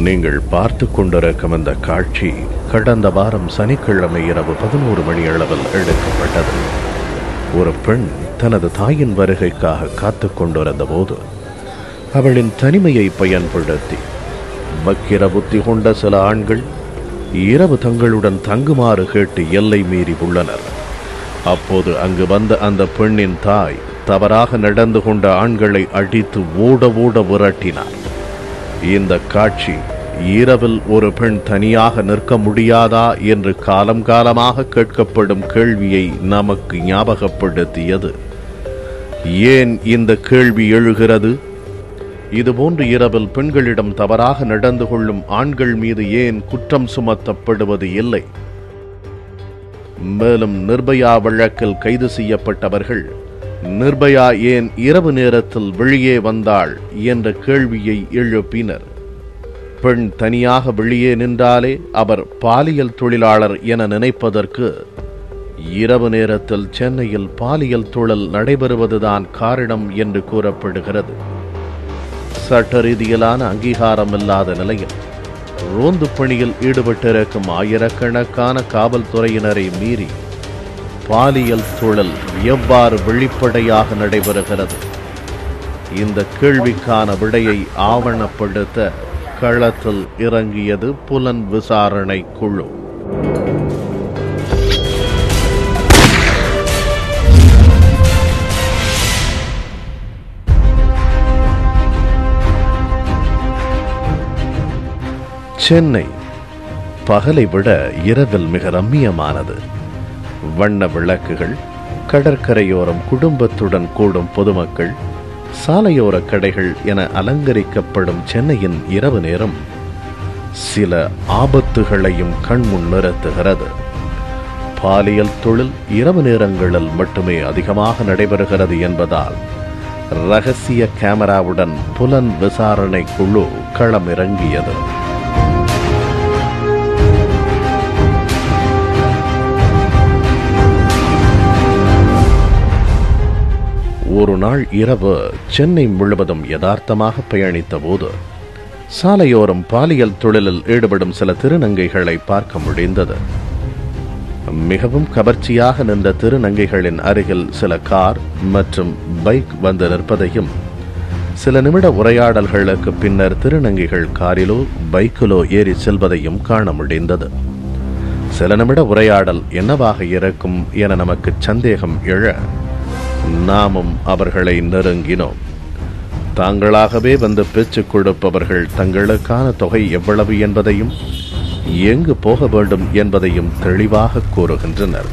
நீங்கள் பார்த்து கொண்டிருக்கும் இந்த காட்சி கடந்த வாரம் சனிக்கிழமை இரவு 11 மணி அளவில் எடுக்கப்பட்டது. ஒரு பெண் தனது தாயின் வருகைக்காக காத்து கொண்டிருந்த போது அவளின் தனிமையை பயன்படுத்தி வக்கிர புத்தி கொண்ட சில ஆண்கள் இரவு தங்களுடன் தங்குமாறு கேட்டு எல்லை மீறி உள்ளனர். அப்போது அங்கு வந்த அந்த பெண்ணின் தாய் தவறாக நடந்து கொண்ட ஆண்களை அடித்து ஓட ஓட விரட்டினார். இந்த காட்சி இரவில் ஒரு பெண் தனியாக நிற்க முடியாதா என்று காலம் காலமாக கேட்கப்படும் கேள்வியை நமக்கு ஞாபகப்படுத்தியது. ஏன் இந்த கேள்வி எழுகிறது? இதுபோன்று இரவில் பெண்களிடம் தவறாக நடந்து கொள்ளும் ஆண்கள் மீது ஏன் குற்றம் சுமத்தப்படுவது இல்லை? மேலும் நிர்பயா வழக்கில் கைது செய்யப்பட்டவர்கள் நிர்பயா ஏன் இரவு நேரத்தில் வெளியே வந்தாள் என்ற கேள்வியை எழுப்பினர். பெண் தனியாக வெளியே நின்றாலே அவர் பாலியல் தொழிலாளர் என நினைப்பதற்கு இரவு நேரத்தில் சென்னையில் பாலியல் தொழில் நடைபெறுவதுதான் காரணம் என்று கூறப்படுகிறது. சட்ட ரீதியிலான அங்கீகாரம் இல்லாத நிலையில் ரோந்து பணியில் ஈடுபட்டிருக்கும் ஆயிரக்கணக்கான காவல்துறையினரை மீறி பாலியல் தொழில் எவ்வாறு வெளிப்படையாக நடைபெறுகிறது? இந்த கேள்விக்கான விடையை ஆவணப்படுத்த களத்தில் இறங்கியது புலன் விசாரணை குழு. சென்னை பகலை விட இரவில் மிக ரம்மியமானது. வண்ண விளக்குகள், கடற்கரையோரம் குடும்பத்துடன் கூடும் பொதுமக்கள், சாலையோர கடைகள் என அலங்கரிக்கப்படும் சென்னையின் இரவு நேரம் சில ஆபத்துகளையும் கண்முன் நிறுத்துகிறது. பாலியல் தொழில் இரவு நேரங்களில் மட்டுமே அதிகமாக நடைபெறுகிறது என்பதால் ரகசிய கேமராவுடன் புலன் விசாரணை குழு களமிறங்கியது. ஒரு நாள் இரவு சென்னை முழுவதும் யதார்த்தமாக பயணித்த போது சாலையோரம் பாலியல் தொழிலில் ஈடுபடும் சில திருநங்கைகளை பார்க்க முடிந்தது. மிகவும் கவர்ச்சியாக நின்ற திருநங்கைகளின் அருகில் சில கார் மற்றும் பைக் வந்து நிற்பதையும், சில நிமிட உரையாடல்களுக்கு பின்னர் திருநங்கைகள் காரிலோ பைக்கிலோ ஏறி செல்வதையும் காண முடிந்தது. சில நிமிட உரையாடல் என்னவாக இருக்கும் என நமக்கு சந்தேகம் எழ நாமும் அவர்களை நெருங்கினோம். தாங்களாகவே வந்து பேச்சு கொடுப்பவர்கள் தங்களுக்கான தொகை எவ்வளவு என்பதையும் எங்கு போக வேண்டும் என்பதையும் தெளிவாக கூறுகின்றனர்.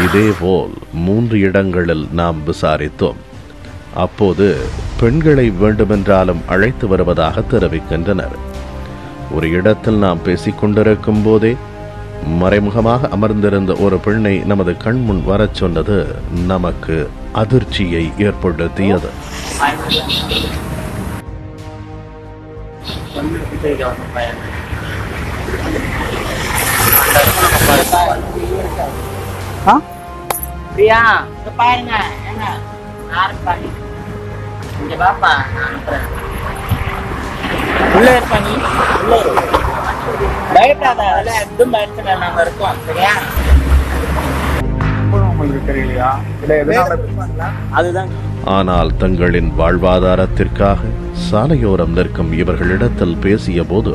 இதேபோல் 3 இடங்களில் நாம் விசாரித்தோம். அப்போது பெண்களை வேண்டுமென்றாலும் அழைத்து வருவதாக தெரிவிக்கின்றனர். ஒரு இடத்தில் நாம் பேசிக் கொண்டிருக்கும் போதே மறைமுகமாக அமர்ந்திருந்த ஒரு பெண்ணை நமது கண்முன் வரச் சொன்னது நமக்கு அதிர்ச்சியை ஏற்படுத்தியது. பிரியா பாருங்க, என்ன பாருங்க இங்க பாப்பா, உள்ள இருப்பா, நீ உள்ள பயப்படாத, அதெல்லாம் எதுவும் பயத்துல நாங்க இருக்கோம், சரியா? உங்களுக்கு தெரியலையா? அதுதான். ஆனால் தங்களின் வாழ்வாதாரத்திற்காக சாலையோரம் நிற்கும் இவர்களிடத்தில் பேசிய போது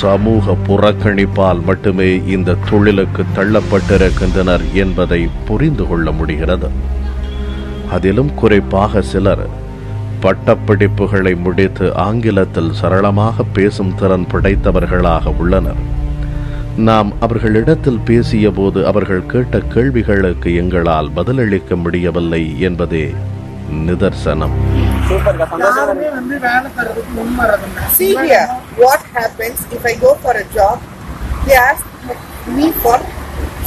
சமூக புறக்கணிப்பால் மட்டுமே இந்த தொழிலுக்கு தள்ளப்பட்டிருக்கின்றனர் என்பதை புரிந்து கொள்ள முடிகிறது. அதிலும் குறிப்பாக சிலர் பட்டப்படிப்புகளை முடித்து ஆங்கிலத்தில் சரளமாக பேசும் திறன் படைத்தவர்களாக உள்ளனர். நாம் அவர்களிடத்தில் பேசிய போது அவர்கள் கேட்ட கேள்விகளுக்கு எங்களால் பதிலளிக்க முடியவில்லை என்பதே நிதர்சனம். See here, what happens if I go for a job, they ask me for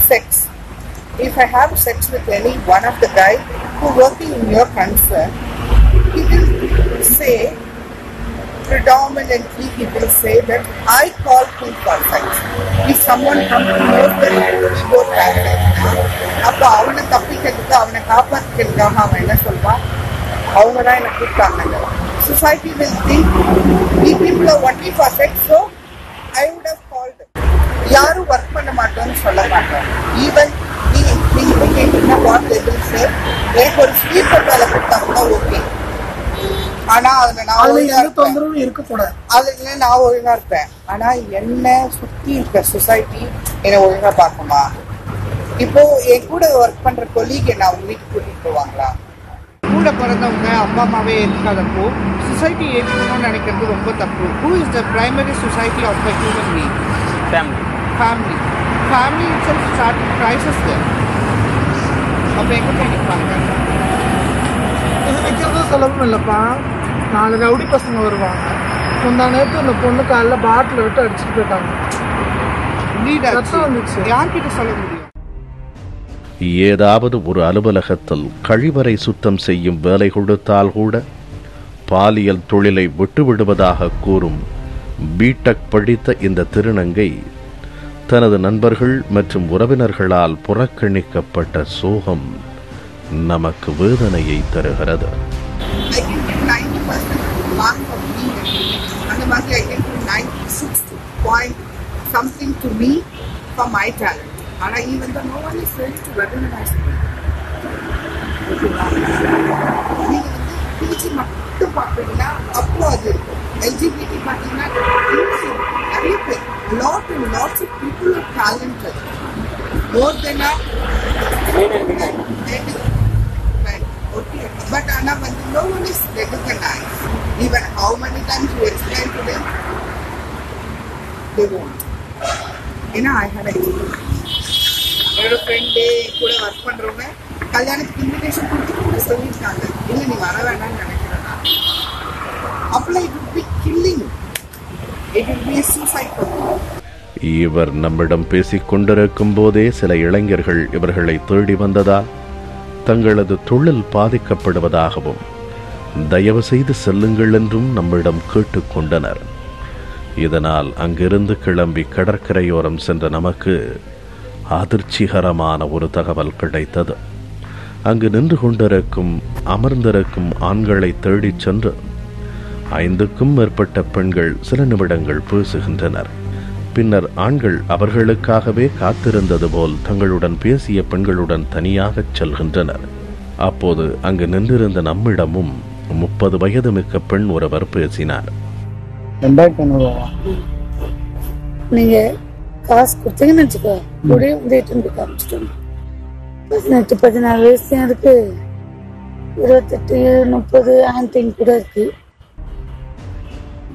sex. If I have sex with any one of the guy who working in your concern, he will say, predominantly he will say that I call him for sex. If someone comes to know that we both have sex, அப்போ அவனை தப்பிக்கிறதுக்கு அவனை காப்பாற்றிக்கிறதுக்காக அவன் என்ன சொல்வான், அவங்க தான் எனக்கு கூப்பிட்டாங்க. Society will think we people are only for sex, so I would have called. யாரும் ஒர்க் பண்ண மாட்டோம்னு சொல்ல மாட்டோம். ஈவன் நீங்க கேட்டீங்கன்னா வாட் they will say, எனக்கு ஒரு ஸ்லீப்பர் வேலை கொடுத்தாங்கன்னா ஓகே, ஆனா அதுல நான் ஒழுங்கா இருக்கக்கூடாது, அதுல நான் ஒழுங்கா இருப்பேன். ஆனா என்ன சுத்தி இருக்க சொசைட்டி என்ன ஒழுங்கா பார்க்குமா? இப்போ என் கூட ஒர்க் பண்ற கொலீக் என்ன அவங்க வீட்டுக்கு கூட்டிட்டு போவாங்களா? கூட பிறந்தவங்க அப்பா அம்மாவே ஏற்காதப்போ சொசைட்டி ஏற்கணும்னு நினைக்கிறது ரொம்ப தப்பு. Who is the primary society of the human being? Family. Family itself start crisis there. அப்போ எங்க போய் நிற்பாங்க? இது நிற்கிறது சுலபம் இல்லைப்பா. 4 ரவுடி பசங்க வருவாங்க. முந்தா நேரத்து இந்த பொண்ணு காலில் பாட்டில் விட்டு அடிச்சுட்டு போயிட்டாங்க. யார்கிட்ட சொல்ல முடியும்? ஏதாவது ஒரு அலுவலகத்தில் கழிவறை சுத்தம் செய்யும் வேலை கொடுத்தால் கூட பாலியல் தொழிலை விட்டுவிடுவதாக கூறும் பிடெக் படித்த இந்த திருநங்கை தனது நண்பர்கள் மற்றும் உறவினர்களால் புறக்கணிக்கப்பட்ட சோகம் நமக்கு வேதனையை தருகிறது. ஆனா even though no one is ready to recognize me. நீங்க பிஜி மட்டும் பார்த்தீங்கன்னா அப்போ அது LGBT பார்த்தீங்கன்னா நிறைய பேர் lots of people are talented more than a okay, but ஆனா வந்து no one is recognized. Even how many times you explain to them, they won't. I had a என்னோட ஃப்ரெண்டு கூட ஒர்க் பண்றவங்க கல்யாணத்துக்கு இன்விடேஷன் கொடுத்து சொல்லியிருக்காங்க, இல்லை நீ வர வேண்டாம்னு நினைக்கிறேன்னா அப்போ it will be killing, it will be suicide. இவர் நம்மிடம் பேசிக் கொண்டிருக்கும் போதே சில இளைஞர்கள் இவர்களை தேடி வந்ததால் தங்களது தொழில் பாதிக்கப்படுவதாகவும் தயவு செய்து செல்லுங்கள் என்றும் நம்மிடம் கேட்டுக்கொண்டனர். இதனால் அங்கிருந்து கிளம்பி கடற்கரையோரம் சென்ற நமக்கு அதிர்ச்சிகரமான ஒரு தகவல் கிடைத்தது. அங்கு நின்று கொண்டிருக்கும் அமர்ந்திருக்கும் ஆண்களை தேடிச் சென்று 5க்கும் மேற்பட்ட பெண்கள் சில நிமிடங்கள் பேசுகின்றனர். பின்னர் ஆண்கள் அவர்களுக்காகவே காத்திருந்தது போல் தங்களுடன் பேசிய பெண்களுடன் தனியாகச் செல்கின்றனர். அப்போது அங்கு நின்றிருந்த நம்மிடமும் 30 வயது மிக்க பெண் ஒருவர் பேசினார். நீங்க காசு கொடுத்தீங்கன்னு வச்சுக்கோ, அப்படியே வந்து 18 14 வயசு இருக்கு, 28 30 ஆன்டிங் கூட இருக்கு.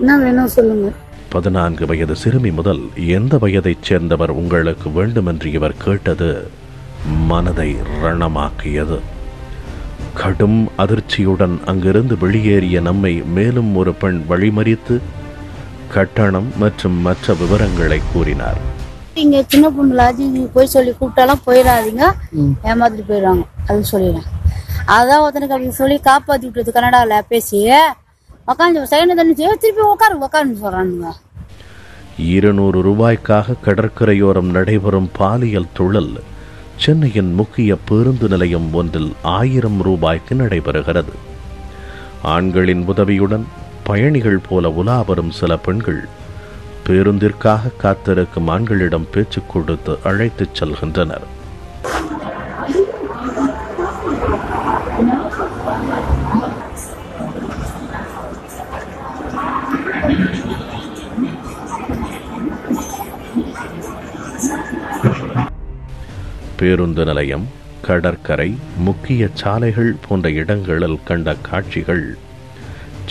என்ன வேணும் சொல்லுங்க. 14 வயது சிறுமி முதல் எந்த வயதைச் சேர்ந்தவர் உங்களுக்கு வேண்டுமென்று இவர் கேட்டது மனதை ரணமாக்கியது. கடும் அதிர்ச்சியுடன் அங்கிருந்து வெளியேறிய நம்மை மேலும் ஒரு பெண் வழிமறித்து கட்டணம் மற்றும் மற்ற விவரங்களை கூறினார். இங்க சின்ன பொண்ணுலாஜி போய் சொல்லி கூப்பிட்டாலும் போயிடாதீங்க, ஏமாத்திட்டு போயிடுவாங்க அப்படின்னு சொல்லிடுறேன். அதான் ஒருத்தனுக்கு அப்படின்னு சொல்லி காப்பாத்தி விட்டுறது கனடாவில் பேசி உக்காந்து சைன தண்ணி திருப்பி உட்காருன்னு சொல்றானுங்க. 200 ரூபாய்க்காக கடற்கரையோரம் நடைபெறும் பாலியல் தொழில் சென்னையின் முக்கிய பேருந்து நிலையம் ஒன்றில் 1000 ரூபாய்க்கு நடைபெறுகிறது. ஆண்களின் உதவியுடன் பயணிகள் போல உலா வரும் சில பெண்கள் பேருந்திற்காக காத்திருக்கும் ஆண்களிடம் பேச்சு கொடுத்து அழைத்துச் செல்கின்றனர். பேருந்து நிலையம், கடற்கரை, முக்கிய சாலைகள் போன்ற இடங்களில் கண்ட காட்சிகள்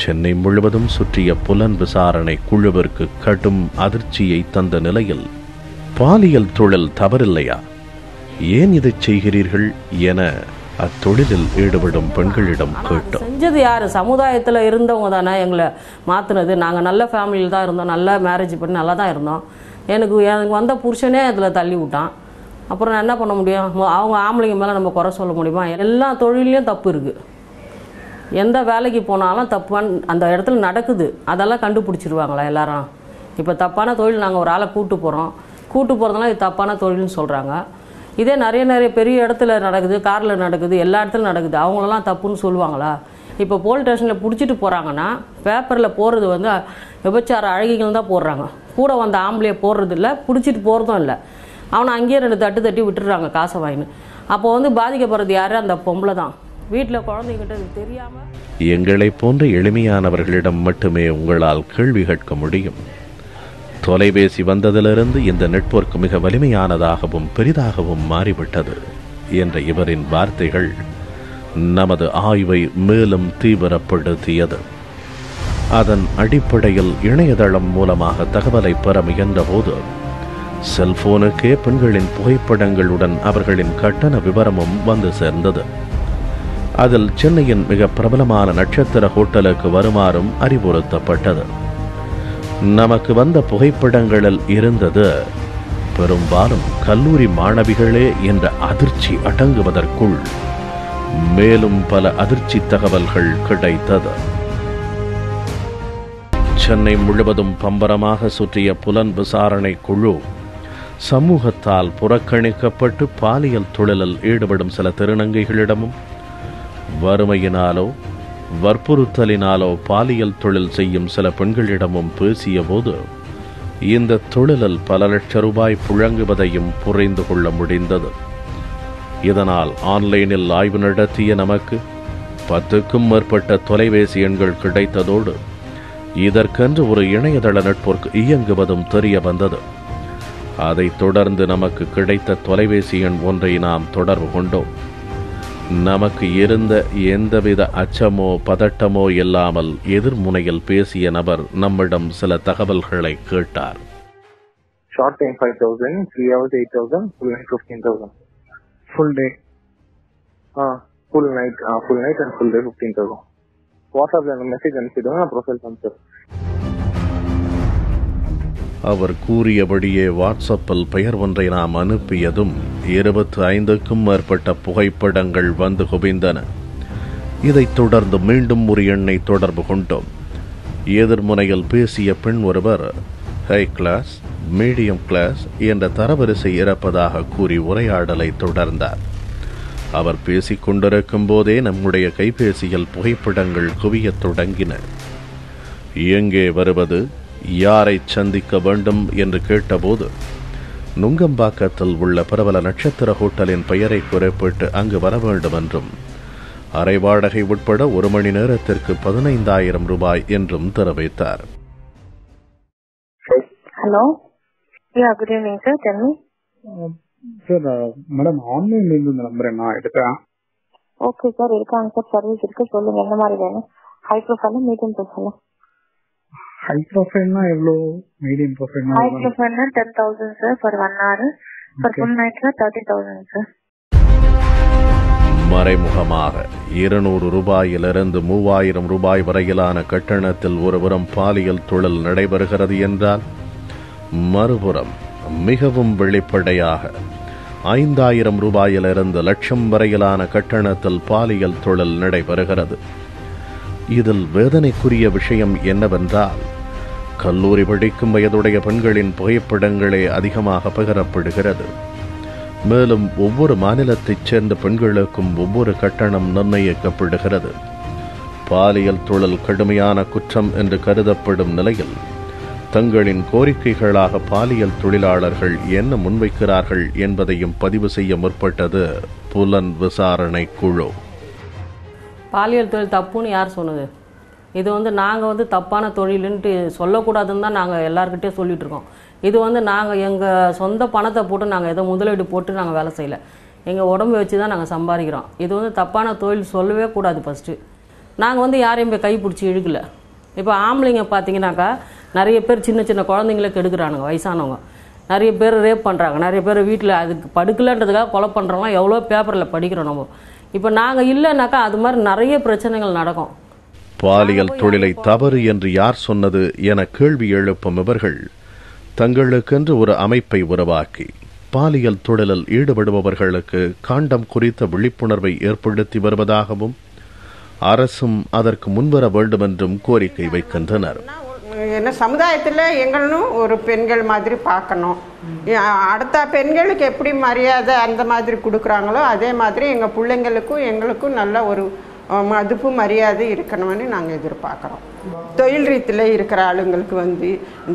சென்னை முழுவதும் சுற்றிய புலன் விசாரணை குழுவிற்கு கடும் அதிர்ச்சியை தந்த நிலையில் பாலியல் தொழில் தவறில்லையா, ஏன் இதை செய்கிறீர்கள் என அத்தொழிலில் ஈடுபடும் பெண்களிடம் கேட்டோம். செஞ்சது யார்? சமுதாயத்தில் இருந்தவங்க தானே எங்களை மாற்றினது. நாங்கள் நல்ல ஃபேமிலியில் தான் இருந்தோம், நல்லா மேரேஜ் பண்ணி நல்லா தான் இருந்தோம். எனக்கு வந்த புருஷனே அதில் தள்ளி விட்டான். அப்புறம் நான் என்ன பண்ண முடியும்? அவங்க ஆம்பளைங்க மேலே நம்ம குறை சொல்ல முடியுமா? எல்லா தொழிலையும் தப்பு இருக்குது. எந்த வேலைக்கு போனாலும் தப்பான அந்த இடத்துல நடக்குது, அதெல்லாம் கண்டுபிடிச்சிருவாங்களா எல்லாரும்? இப்போ தப்பான தொழில் நாங்கள் ஒரு ஆளை கூட்டு போகிறதுனால இது தப்பான தொழில்னு சொல்கிறாங்க. இதே நிறைய பெரிய இடத்துல நடக்குது, காரில் நடக்குது, எல்லா இடத்துலையும் நடக்குது. அவங்களெல்லாம் தப்புன்னு சொல்லுவாங்களா? இப்போ போலீஸ் ஸ்டேஷனில் பிடிச்சிட்டு போகிறாங்கன்னா பேப்பரில் போடுறது வந்து விபச்சார அழகிகள் தான் போடுறாங்க. கூட வந்த ஆம்பளையை போடுறது இல்லை, பிடிச்சிட்டு போகிறதும் இல்லை. அவனை அங்கேயே 2 தட்டி விட்டுடுறாங்க காசை வாங்கின்னு. அப்போ வந்து பாதிக்கப்படுறது யார்? அந்த பொம்பளை தான். வீட்டில் குழந்தைங்கிட்ட தெரியாமல். எங்களை போன்ற எளிமையானவர்களிடம் மட்டுமே உங்களால் கேள்வி கேட்க முடியும். தொலைபேசி வந்ததிலிருந்து இந்த நெட்வொர்க் மிக வலிமையானதாகவும் பெரிதாகவும் மாறிவிட்டது என்ற இவரின் வார்த்தைகள் நமது ஆய்வை மேலும் தீவிரப்படுத்தியது. அதன் அடிப்படையில் இணையதளம் மூலமாக தகவலை பெற முயன்றபோது செல்போனுக்கே பெண்களின் புகைப்படங்களுடன் அவர்களின் கட்டண விவரமும் வந்து சேர்ந்தது. அதில் சென்னையின் மிக பிரபலமான நட்சத்திர ஹோட்டலுக்கு வருமாறும் அறிவுறுத்தப்பட்டது. நமக்கு வந்த புகைப்படங்களில் இருந்தது பெரும்பாலும் கல்லூரி மாணவிகளே என்ற அதிர்ச்சி அடங்குவதற்குள் மேலும் பல அதிர்ச்சி தகவல்கள் கிடைத்தது. சென்னை முழுவதும் பம்பரமாக சுற்றிய புலன் விசாரணை குழு சமூகத்தால் புறக்கணிக்கப்பட்டு பாலியல் தொழிலில் ஈடுபடும் சில திருநங்கைகளிடமும் வறுமையினாலோ வற்புறுத்தலினாலோ பாலியல் தொழில் செய்யும் சில பெண்களிடமும் பேசிய போது இந்த தொழிலில் பல லட்சம் ரூபாய் புழங்குவதையும் புரிந்து கொள்ள முடிந்தது. இதனால் ஆன்லைனில் ஆய்வு நடத்திய நமக்கு 10க்கும் மேற்பட்ட தொலைபேசி எண்கள் கிடைத்ததோடு இதற்கென்று ஒரு இணையதள நெட்வொர்க் இயங்குவதும் தெரிய வந்தது. அதைத் தொடர்ந்து நமக்கு கிடைத்த தொலைபேசி எண் ஒன்றை நாம் தொடர்பு கொண்டோம். நமக்கு இருந்த எந்தவித அச்சமோ பதட்டமோ இல்லாமல் எதிர்முனையில் பேசிய நபர் நம்மிடம் சில தகவல்களை கேட்டார். Short time 5,000, 3 hours 8,000, full night 15,000. Full day. Full night and full day 15,000. WhatsApp message அனுப்பிடுங்க, ப்ரொஃபைல் காமிச்சு. அவர் கூறியபடியே வாட்ஸ்அப்பில் பெயர் ஒன்றை நாம் அனுப்பியதும் 25க்கும் மேற்பட்ட புகைப்படங்கள் வந்து குவிந்தன. இதைத் தொடர்ந்து மீண்டும் ஒரு எண்ணை தொடர்பு கொண்டோம். எதிர்முனையில் பேசிய பெண் ஒருவர் ஹை கிளாஸ், மீடியம் கிளாஸ் என்ற தரவரிசை இருப்பதாக கூறி உரையாடலை தொடர்ந்தார். அவர் பேசிக் கொண்டிருக்கும் போதே நம்முடைய கைபேசியில் புகைப்படங்கள் குவியத் தொடங்கின. எங்கே வருவது, யாரை சந்திக்க வேண்டும் என்று கேட்டபோது நுங்கம்பாக்கத்தில் உள்ள பிரபல நட்சத்திர ஹோட்டலின் பெயரை குறிப்பிட்டு அங்கு வர வேண்டும் என்றும் அரை வாடகை உட்பட 1 மணி நேரத்திற்கு 15,000 ரூபாய் என்றும் தெரிவித்தார். Hello, good evening sir. Tell me. Sir, madam ஆன்லைன்ல இருந்து இந்த நம்பரை நான் எடுத்தேன். ஓகே சார், இருக்காங்க சார், சர்வீஸ் இருக்கு. சொல்லுங்க என்ன மாதிரி வேணும்? High profile, medium profile? High ப்ரொஃபைல்னா எவ்வளோ? மீடியம் ப்ரொஃபைல்னா ஹை ப்ரொஃபைல்னா 10,000 sir for 1 hour. For full நைட்ல 30,000 சார். மறைமுகமாக 200 ரூபாயிலிருந்து 3,000 ரூபாய் வரையிலான கட்டணத்தில் ஒருபுறம் பாலியல் தொழில் நடைபெறுகிறது என்றால், மறுபுறம் மிகவும் வெளிப்படையாக 5,000 ரூபாயிலிருந்து லட்சம் வரையிலான கட்டணத்தில் பாலியல் தொழில் நடைபெறுகிறது. இதில் வேதனைக்குரிய விஷயம் என்னவென்றால், கல்லூரி படிக்கும் வயதுடைய பெண்களின் புகைப்படங்களே அதிகமாக பகிரப்படுகிறது. மேலும் ஒவ்வொரு மாநிலத்தைச் சேர்ந்த பெண்களுக்கும் ஒவ்வொரு கட்டணம் நிர்ணயிக்கப்படுகிறது. பாலியல் தொழில் கடுமையான குற்றம் என்று கருதப்படும் நிலையில் தங்களின் கோரிக்கைகளாக பாலியல் தொழிலாளர்கள் என்ன முன்வைக்கிறார்கள் என்பதையும் பதிவு செய்ய முற்பட்டது புலன் விசாரணை குழு. பாலியல் தொழில் தப்புன்னு யார் சொன்னது? இது வந்து நாங்கள் தப்பான தொழிலுன்ட்டு சொல்லக்கூடாதுன்னு தான் நாங்கள் எல்லாருக்கிட்டே சொல்லிகிட்டு இருக்கோம். இது நாங்கள் எங்கள் சொந்த பணத்தை போட்டு நாங்கள் ஏதோ முதலீடு போட்டு நாங்கள் வேலை செய்யலை. எங்கள் உடம்பு வச்சு தான் நாங்கள் சம்பாதிக்கிறோம். இது தப்பான தொழில் சொல்லவே கூடாது. ஃபஸ்ட்டு நாங்கள் யாரையும் போய் கைப்பிடிச்சி இழுக்கலை. இப்போ ஆம்பளைங்க பார்த்தீங்கன்னாக்கா நிறைய பேர் சின்ன சின்ன குழந்தைங்கள கெடுக்கிறானுங்க, வயசானவங்க நிறைய பேர் ரேப் பண்ணுறாங்க. நிறைய பேர் வீட்டில் அதுக்கு படுக்கலைன்றதுக்காக கொலை பண்ணுறவங்களாம் எவ்வளோ பேப்பரில் படிக்கிறோம் நம்ம. இப்போ நாங்கள் இல்லைனாக்கா அது மாதிரி நிறைய பிரச்சனைகள் நடக்கும். பாலியல் தொழிலை தவறு என்று யார் சொன்னது என கேள்வி எழுப்பும் இவர்கள் தங்களுக்கென்று ஒரு அமைப்பை உருவாக்கி பாலியல் தொழிலில் ஈடுபடுபவர்களுக்கு காண்டம் குறித்த விழிப்புணர்வை ஏற்படுத்தி வருவதாகவும் அரசும் அதற்கு முன்வர வேண்டும் என்றும் கோரிக்கை வைக்கின்றனர். என்ன சமுதாயத்தில் எங்களும் ஒரு பெண்கள் மாதிரி பார்க்கணும். அடுத்த பெண்களுக்கு எப்படி மரியாதை அந்த மாதிரி கொடுக்குறாங்களோ அதே மாதிரி எங்கள் பிள்ளைங்களுக்கும் எங்களுக்கும் நல்ல ஒரு மதிப்பு மரியாதை இருக்கணும்னு நாங்கள் எதிர்பார்க்குறோம். தொழில் ரீதியில் இருக்கிற ஆளுங்களுக்கு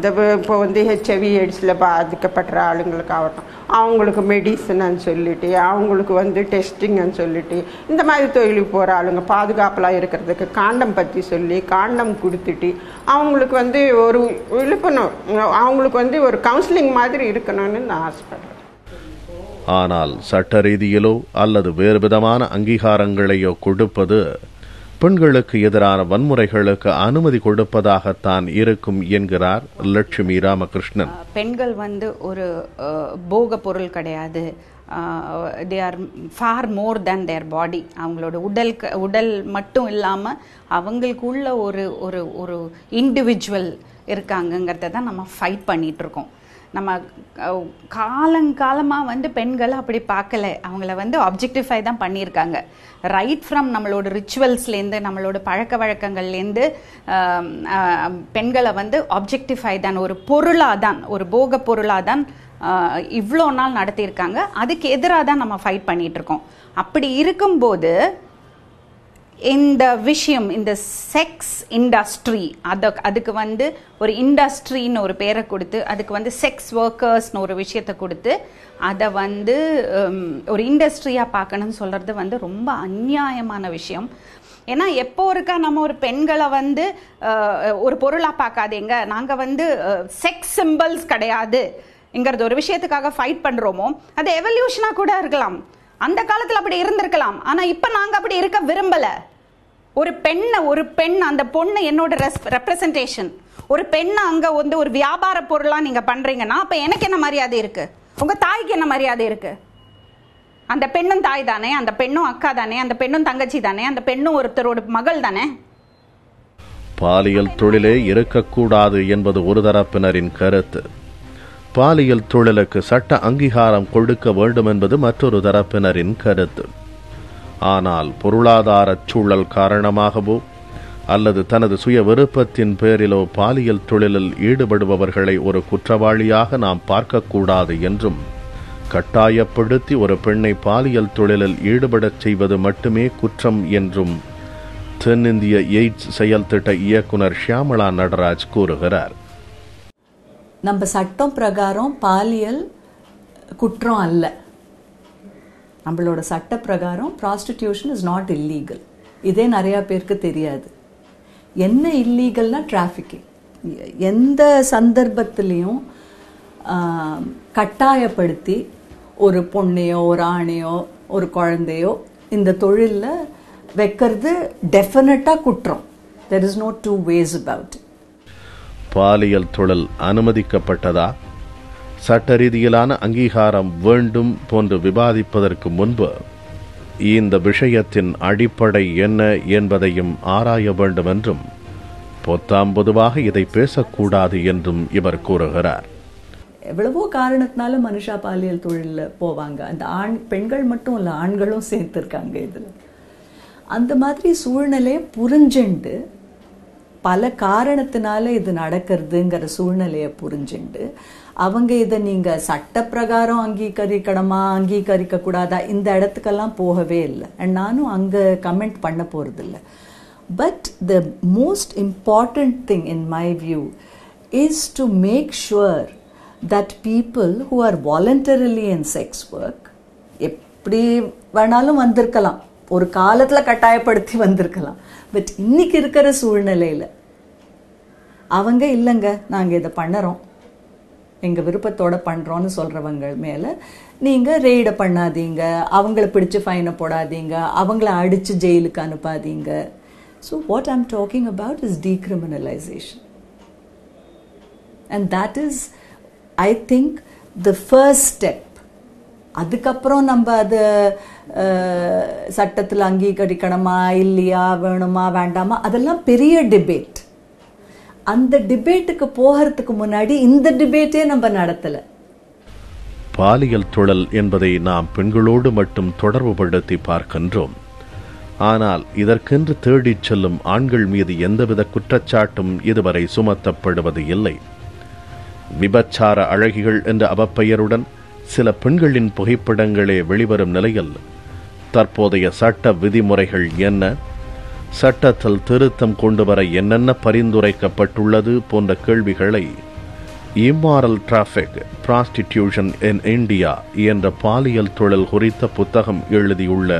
இப்போ ஹெச்ஐவி எய்ட்ஸில் பாதிக்கப்படுற ஆளுங்களுக்கு ஆகட்டும், அவங்களுக்கு மெடிசன்னு சொல்லிட்டு அவங்களுக்கு டெஸ்டிங்னு சொல்லிட்டு இந்த மாதிரி தொழிலுக்கு போகிற ஆளுங்க பாதுகாப்பெலாம் இருக்கிறதுக்கு காண்டம் பற்றி சொல்லி காண்டம் கொடுத்துட்டு அவங்களுக்கு ஒரு விழிப்புணர்வு அவங்களுக்கு ஒரு கவுன்சிலிங் மாதிரி இருக்கணும்னு நான் ஆசைப்படுறேன். ஆனால் சட்ட ரீதியிலோ அல்லது வேறு விதமான அங்கீகாரங்களையோ கொடுப்பது பெண்களுக்கு எதிரான வன்முறைகளுக்கு அனுமதி கொடுப்பதாகத்தான் இருக்கும் என்கிறார் லட்சுமி ராமகிருஷ்ணன். பெண்கள் ஒரு போக பொருள் கிடையாது. they are far more than their body. அவங்களோட உடல் மட்டும் இல்லாமல் அவங்களுக்குள்ள ஒரு ஒரு இண்டிவிஜுவல் இருக்காங்கங்கிறத தான் நம்ம ஃபைட் பண்ணிகிட்ருக்கோம். நம்ம காலங்காலமாக பெண்களை அப்படி பார்க்கல, அவங்கள ஆப்ஜெக்டிஃபை தான் பண்ணியிருக்காங்க. ரைட் ஃப்ரம் நம்மளோட ரிச்சுவல்ஸ்லேருந்து நம்மளோட பழக்க வழக்கங்கள்லேருந்து பெண்களை ஆப்ஜெக்டிஃபை தான், ஒரு பொருளாக தான், ஒரு போக பொருளாக தான் இவ்வளோ நாள் நடத்தியிருக்காங்க. அதுக்கு எதிராக தான் நம்ம ஃபைட் பண்ணிகிட்ருக்கோம். அப்படி இருக்கும்போது இந்த விஷயம், இந்த செக்ஸ் இண்டஸ்ட்ரி, அதுக்கு ஒரு இண்டஸ்ட்ரின்னு ஒரு பேரை கொடுத்து அதுக்கு செக்ஸ் ஒர்க்கர்ஸ்னு ஒரு விஷயத்தை கொடுத்து அதை ஒரு இண்டஸ்ட்ரியாக பார்க்கணும்னு சொல்கிறது ரொம்ப அநியாயமான விஷயம். ஏன்னா எப்போ இருக்கா நம்ம ஒரு பெண்களை ஒரு பொருளாக பார்க்காதீங்க, நாங்கள் செக்ஸ் சிம்பிள்ஸ் கிடையாதுங்கிறது ஒரு விஷயத்துக்காக ஃபைட் பண்ணுறோமோ, அது எவல்யூஷனாக கூட இருக்கலாம். அந்த காலத்தில் அப்படி இருந்திருக்கலாம். ஆனால் இப்போ நாங்கள் அப்படி இருக்க விரும்பலை. ஒரு பெண் அந்த பொண்ணு என்னோட ரெப்ரசன்டேஷன். ஒரு பெண்ணை அங்கே ஒரு வியாபார பொருளாக நீங்கள் பண்ணுறீங்கன்னா அப்போ எனக்கு என்ன மரியாதை இருக்குது? உங்கள் தாய்க்கு என்ன மரியாதை இருக்குது? அந்த பெண்ணும் தாய் தானே, அந்த பெண்ணும் அக்கா தானே, அந்த பெண்ணும் தங்கச்சி தானே, அந்த பெண்ணும் ஒருத்தரோட மகள் தானே. பாலியல் தொழிலே இருக்கக்கூடாது என்பது ஒரு தரப்பினரின் கருத்து. பாலியல் தொழிலுக்கு சட்ட அங்கீகாரம் கொடுக்க வேண்டும் என்பது மற்றொரு தரப்பினரின் கருத்து. ஆனால் பொருளாதார சூழல் காரணமாகவோ அல்லது தனது சுய விருப்பத்தின் பேரிலோ பாலியல் தொழிலில் ஈடுபடுபவர்களை ஒரு குற்றவாளியாக நாம் பார்க்கக்கூடாது என்றும், கட்டாயப்படுத்தி ஒரு பெண்ணை பாலியல் தொழிலில் ஈடுபடச் செய்வது மட்டுமே குற்றம் என்றும் தென்னிந்திய எய்ட்ஸ் செயல் திட்ட இயக்குனர் ஷியாமளா நடராஜ் கூறுகிறார். நம்ம சட்டம் பிரகாரம் பாலியல் குற்றம் அல்ல. நம்மளோட சட்ட பிரகாரம் ப்ராஸ்டிடியூஷன் இஸ் நாட் இல்லீகல். இதே நிறையா பேருக்கு தெரியாது. என்ன இல்லீகல்னா டிராஃபிக்கிங். எந்த சந்தர்ப்பத்திலையும் கட்டாயப்படுத்தி ஒரு பொண்ணையோ ஒரு ஆணையோ ஒரு குழந்தையோ இந்த தொழிலில் வைக்கிறது டெஃபினட்டாக குற்றம். There is no two ways about. பாலியல் தொழில் அனுமதிக்கப்பட்டதா, சட்ட ரீதியிலான அங்கீகாரம் வேண்டும் போன்று விவாதிப்பதற்கு முன்பு இந்த விஷயத்தின் அடிப்படை என்ன என்பதையும் ஆராய வேண்டும் என்றும், பொதுவாக இதை பேசக்கூடாது என்றும் இவர் கூறுகிறார். எவ்வளவோ காரணத்தினால மனுஷா பாலியல் தொழிலில் போவாங்க. அந்த பெண்கள் மட்டும் இல்லை, ஆண்களும் சேர்த்துருக்காங்க இதில். அந்த மாதிரி சூழ்நிலையை புரிஞ்சுண்டு, பல காரணத்தினால இது நடக்கிறதுங்கிற சூழ்நிலையை புரிஞ்சுண்டு அவங்க இதை நீங்கள் சட்ட பிரகாரம் அங்கீகரிக்கணுமா அங்கீகரிக்க கூடாதா இந்த இடத்துக்கெல்லாம் போகவே இல்லை. அண்ட் நானும் அங்கே கமெண்ட் பண்ண போகிறதில்ல. But the most important thing in my view is to make sure that people who are voluntarily in sex work, எப்படி வேணாலும் வந்திருக்கலாம், ஒரு காலத்தில் கட்டாயப்படுத்தி வந்திருக்கலாம், பட் இன்னைக்கு இருக்கிற சூழ்நிலையில் அவங்க இல்லைங்க நாங்கள் இதை பண்ணுறோம் எங்கள் விருப்பத்தோட பண்ணுறோன்னு சொல்கிறவங்க மேலே நீங்கள் ரெய்டை பண்ணாதீங்க, அவங்கள பிடிச்சி ஃபைனை போடாதீங்க, அவங்கள அடித்து ஜெயிலுக்கு அனுப்பாதீங்க. So what I'm talking about is decriminalization. And that is I think the first step. அதுக்கப்புறம் நம்ம அதை சட்டத்தில் அங்கீகரிக்கணுமா இல்லையா, வேணுமா வேண்டாமா, அதெல்லாம் பெரிய டிபேட். அந்த டிபேட்டுக்கு போகிறதுக்கு முன்னாடி இந்த டிபேட்டே நம்ம நடத்தலை. பாலியல் தொழில் என்பதை நாம் பெண்களோடு மட்டும் தொடர்புபடுத்தி பார்க்கின்றோம். ஆனால் இதற்கென்று தேடிச் செல்லும் ஆண்கள் மீது எந்தவித குற்றச்சாட்டும் இதுவரை சுமத்தப்படுவது இல்லை. விபச்சார அழகிகள் என்ற அவப்பெயருடன் சில பெண்களின் புகைப்படங்களே வெளிவரும் நிலையில் தற்போதைய சட்ட விதிமுறைகள் என்ன, சட்டத்தில் திருத்தம் கொண்டுவர என்னென்ன பரிந்துரைக்கப்பட்டுள்ளது போன்ற கேள்விகளை இம்மாரல் டிராஃபிக் பிராஸ்டிடியூஷன் இன் இந்தியா என்ற பாலியல் தொழில் குறித்த புத்தகம் எழுதியுள்ள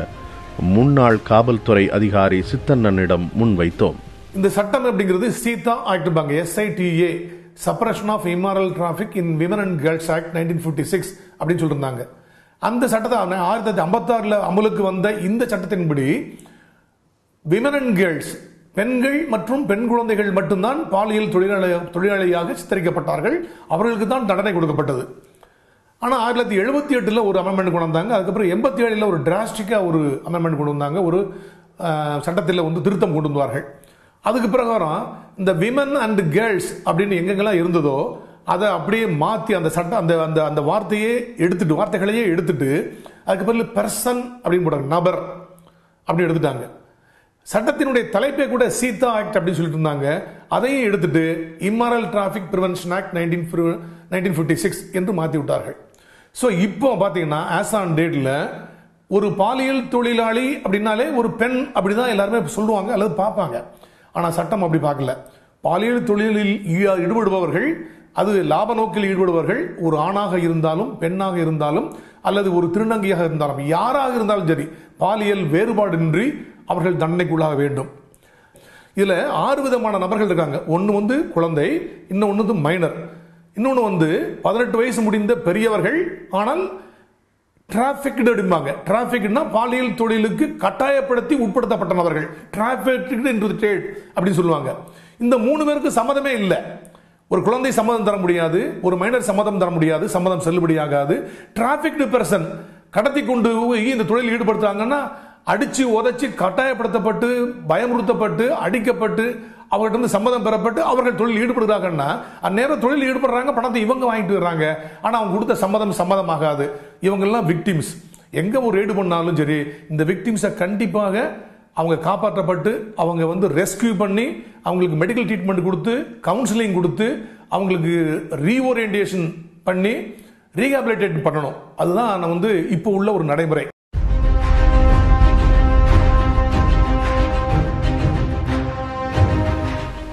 முன்னாள் காவல்துறை அதிகாரி சித்தண்ணனிடம் முன்வைத்தோம். இந்த சட்டம் அப்படிங்கிறது SITA act, SITA, suppression of immoral traffic in women and girls act 1956 அப்படின்னு சொல்லியிருந்தாங்க. அந்த சட்டத்தை 1956 அமலுக்கு வந்த இந்த சட்டத்தின்படி விமன் அண்ட் கேர்ள்ஸ், பெண்கள் மற்றும் பெண் குழந்தைகள் மட்டும்தான் பாலியல் தொழிலாளியாக சித்தரிக்கப்பட்டார்கள். அவர்களுக்கு தான் தண்டனை கொடுக்கப்பட்டது. ஆனால் 1978 ஒரு அமெண்ட்மெண்ட் கொண்டு வந்தாங்க. அதுக்கப்புறம் 87 ஒரு டிராஸ்டிக்கா ஒரு அமெண்ட்மெண்ட் கொண்டு வந்தாங்க. ஒரு சட்டத்தில் திருத்தம் கொண்டு வந்தார்கள். அதுக்கு பிரகாரம் இந்த விமன் அண்ட் கேர்ள்ஸ் அப்படின்னு எங்கெங்கெல்லாம் இருந்ததோ அதை அப்படியே மாற்றி அந்த சட்டம் அந்த வார்த்தைகளையே எடுத்துட்டு அதுக்கு பிறகு பெர்சன் அப்படின்னு போட்டாங்க, நபர் அப்படின்னு எடுத்துட்டாங்க. சட்டத்தினுடைய தலைப்பே கூட சீதா ஆக்ட் அப்படின்னு சொல்லிட்டு இருந்தாங்க. அதையும் எடுத்துட்டு இம்மாரல் டிராஃபிக் பிரிவென்ஷன் ஆக்ட் 1956 என்று மாற்றி விட்டார்கள். ஸோ இப்போ பார்த்தீங்கன்னா ஆஸ் ஆன் டேட்ல ஒரு பாலியல் தொழிலாளி அப்படின்னாலே ஒரு பெண் அப்படிதான் எல்லாருமே சொல்லுவாங்க அல்லது பார்ப்பாங்க. ஆனால் சட்டம் அப்படி பார்க்கல. பாலியல் தொழிலில் ஈடுபடுபவர்கள், அது லாப நோக்கில் ஈடுபடுபவர்கள், ஒரு ஆணாக இருந்தாலும் பெண்ணாக இருந்தாலும் அல்லது ஒரு திருநங்கையாக இருந்தாலும் யாராக இருந்தாலும் சரி, பாலியல் வேறுபாடின்றி அவர்கள் தண்டனைக்குள்ளாக வேண்டும். இதுல 6 விதமான நபர்கள் இருக்காங்க. ஒன்னு குழந்தை, இன்னொன்னு மைனர், இன்னொன்னு 18 வயசு முடிந்த பெரியவர்கள். ஆனால் டிராபிக்டு அப்படிம்பாங்க. டிராபிக்னா பாலியல் தொழிலுக்கு கட்டாயப்படுத்தி உட்படுத்தப்பட்ட நபர்கள், டிராபிக்டு இன்டு தி ட்ரேட் அப்படின்னு சொல்லுவாங்க. இந்த 3 பேருக்கு சம்மதமே இல்லை. ஒரு குழந்தை சம்மதம் தர முடியாது, ஒரு மைனர் சம்மதம் தர முடியாது, சம்மதம் செல்லுபடியாகாது. டிராபிக்டு பெர்சன் கடத்தி கொண்டு இந்த தொழில் ஈடுபடுத்துறாங்கன்னா அடிச்சு உதச்சி கட்டாயப்படுத்தப்பட்டு பயமுறுத்தப்பட்டு அடிக்கப்பட்டு அவர்கிட்ட சம்மதம் பெறப்பட்டு அவர்கள் தொழில் ஈடுபடுறாங்கன்னா அந்நேரம் தொழில் ஈடுபடுறாங்க, பணத்தை இவங்க வாங்கிட்டு வர்றாங்க. ஆனா அவங்க கொடுத்த சம்மதம் ஆகாது. இவங்கெல்லாம் விக்டிம்ஸ். எங்க ஒரு ரெய்டு பண்ணாலும் சரி, இந்த விக்டிம்ஸை கண்டிப்பாக அவங்க காப்பாற்றப்பட்டு அவங்க ரெஸ்கியூ பண்ணி அவங்களுக்கு மெடிக்கல் ட்ரீட்மெண்ட் கொடுத்து கவுன்சிலிங் கொடுத்து அவங்களுக்கு ரீஓரியன்டேஷன் பண்ணி ரீஹாபிலிட்டேட் பண்ணணும். அதுதான் இப்போ உள்ள ஒரு நடைமுறை.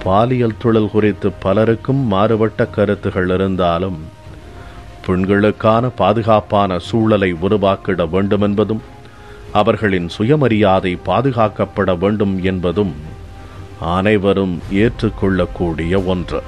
பாலியல் தொழில் குறித்து பலருக்கும் மாறுபட்ட கருத்துகள் இருந்தாலும் பெண்களுக்கான பாதுகாப்பான சூழலை உருவாக்கிட வேண்டும் என்பதும் அவர்களின் சுயமரியாதை பாதுகாக்கப்பட வேண்டும் என்பதும் அனைவரும் ஏற்றுக்கொள்ளக்கூடிய ஒன்று.